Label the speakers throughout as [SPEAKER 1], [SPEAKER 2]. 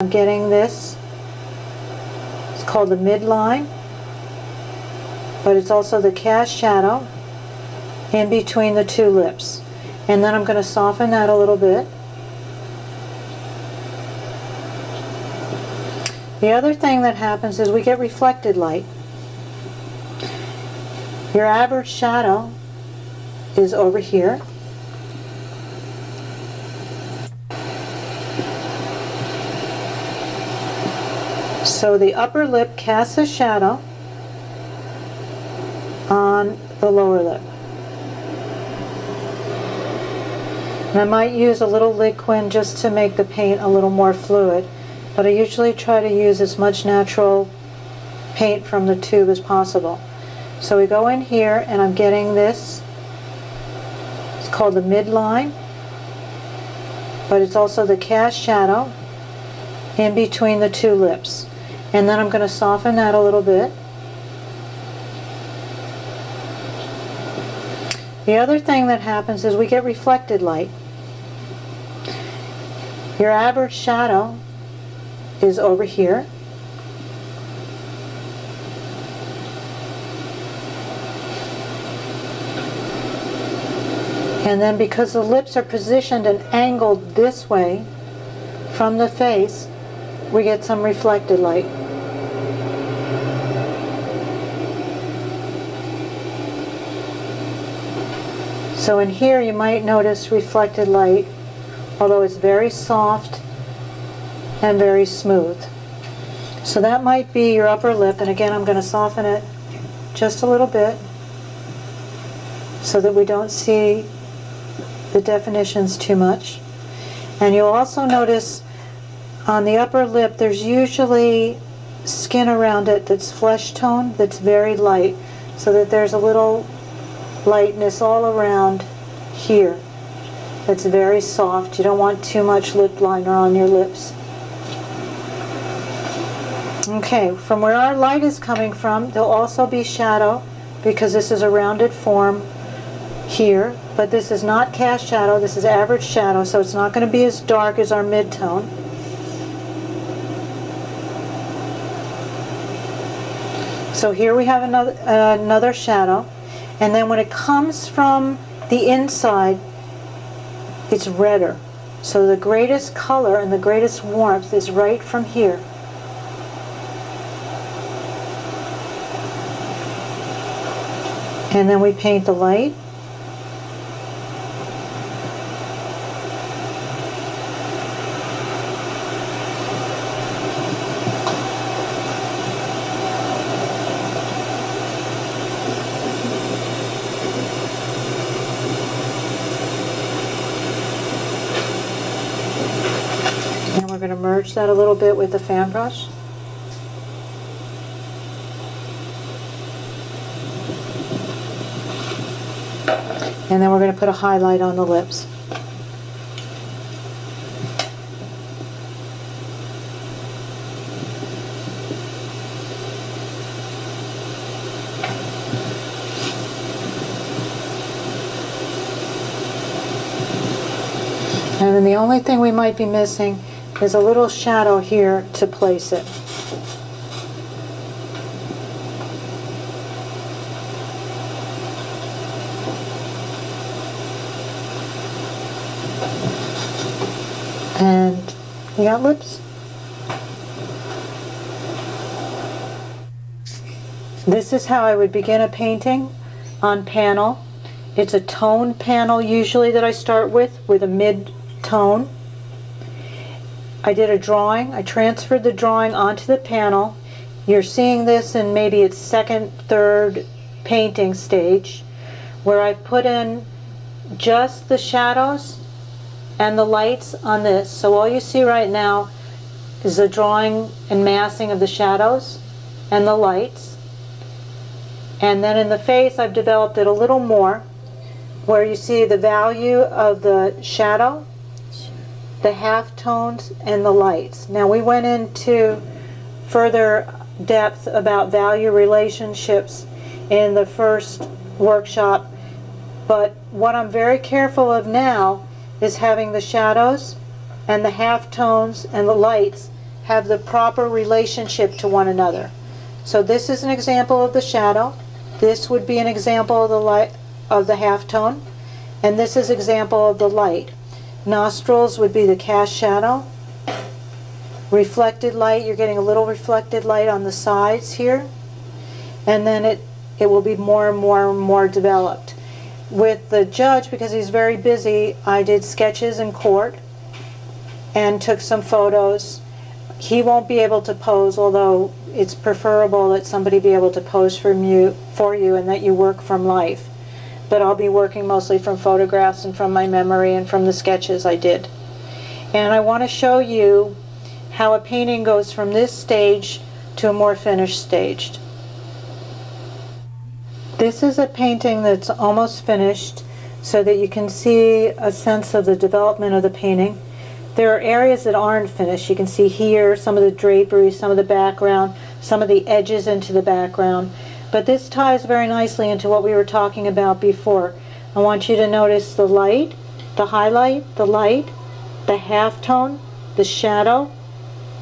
[SPEAKER 1] I'm getting this. It's called the midline, but it's also the cast shadow in between the two lips. And then I'm going to soften that a little bit. The other thing that happens is we get reflected light. Your average shadow is over here. So the upper lip casts a shadow on the lower lip. And I might use a little liquid just to make the paint a little more fluid, but I usually try to use as much natural paint from the tube as possible. So we go in here and I'm getting this. It's called the midline, but it's also the cast shadow in between the two lips. And then I'm going to soften that a little bit. The other thing that happens is we get reflected light. Your average shadow is over here. And then because the lips are positioned and angled this way from the face, we get some reflected light. So in here you might notice reflected light, although it's very soft and very smooth. So that might be your upper lip, and again I'm going to soften it just a little bit so that we don't see the definitions too much. And you'll also notice on the upper lip there's usually skin around it that's flesh tone, that's very light, so that there's a little lightness all around here that's very soft. You don't want too much lip liner on your lips. Okay, from where our light is coming from, there'll also be shadow because this is a rounded form here, but this is not cast shadow, this is average shadow, so it's not going to be as dark as our mid-tone. So here we have another shadow. And then when it comes from the inside, it's redder. So the greatest color and the greatest warmth is right from here. And then we paint the light. We're going to merge that a little bit with the fan brush. And then we're going to put a highlight on the lips. And then the only thing we might be missing is a little shadow here to place it. And you got lips. This is how I would begin a painting on panel. It's a tone panel usually that I start with a mid-tone. I did a drawing. I transferred the drawing onto the panel. You're seeing this in maybe its second, third painting stage, where I've put in just the shadows and the lights on this. So all you see right now is the drawing and massing of the shadows and the lights. And then in the face I've developed it a little more, where you see the value of the shadow, the half tones, and the lights. Now we went into further depth about value relationships in the first workshop, but what I'm very careful of now is having the shadows and the half tones and the lights have the proper relationship to one another. So this is an example of the shadow. This would be an example of the light of the halftone, and this is example of the light. Nostrils would be the cast shadow. Reflected light, you're getting a little reflected light on the sides here, and then it will be more and more and more developed. With the judge, because he's very busy, I did sketches in court and took some photos. He won't be able to pose, although it's preferable that somebody be able to pose for you and that you work from life. But I'll be working mostly from photographs and from my memory and from the sketches I did. And I want to show you how a painting goes from this stage to a more finished stage. This is a painting that's almost finished so that you can see a sense of the development of the painting. There are areas that aren't finished. You can see here some of the drapery, some of the background, some of the edges into the background. But this ties very nicely into what we were talking about before. I want you to notice the light, the highlight, the light, the halftone, the shadow,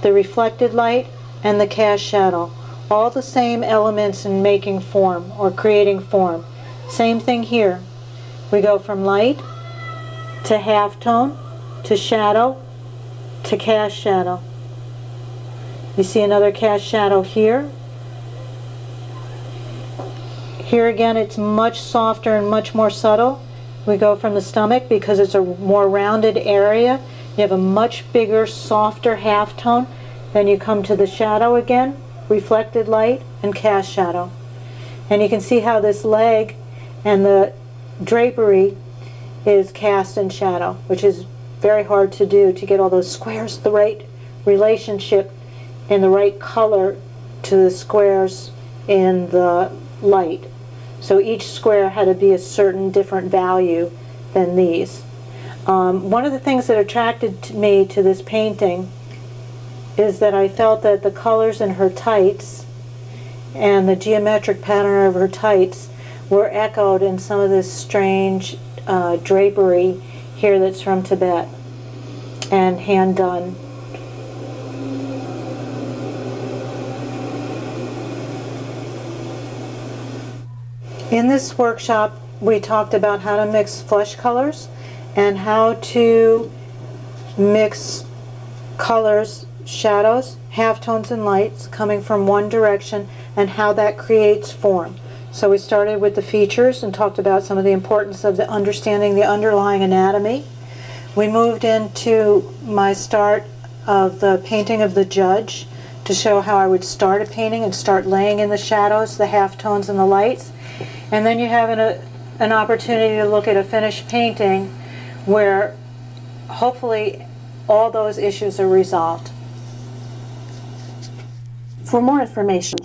[SPEAKER 1] the reflected light, and the cast shadow. All the same elements in making form or creating form. Same thing here. We go from light to halftone to shadow to cast shadow. You see another cast shadow here. Here again it's much softer and much more subtle. We go from the stomach because it's a more rounded area. You have a much bigger, softer halftone. Then you come to the shadow again, reflected light, and cast shadow. And you can see how this leg and the drapery is cast in shadow, which is very hard to do, to get all those squares the right relationship and the right color to the squares in the light. So each square had to be a certain different value than these. One of the things that attracted me to this painting is that I felt that the colors in her tights and the geometric pattern of her tights were echoed in some of this strange drapery here that's from Tibet and hand done. In this workshop we talked about how to mix flesh colors and how to mix colors, shadows, halftones, and lights coming from one direction, and how that creates form. So we started with the features and talked about some of the importance of understanding the underlying anatomy. We moved into my start of the painting of the judge to show how I would start a painting and start laying in the shadows, the halftones, and the lights. And then you have an opportunity to look at a finished painting where hopefully all those issues are resolved.
[SPEAKER 2] For more information,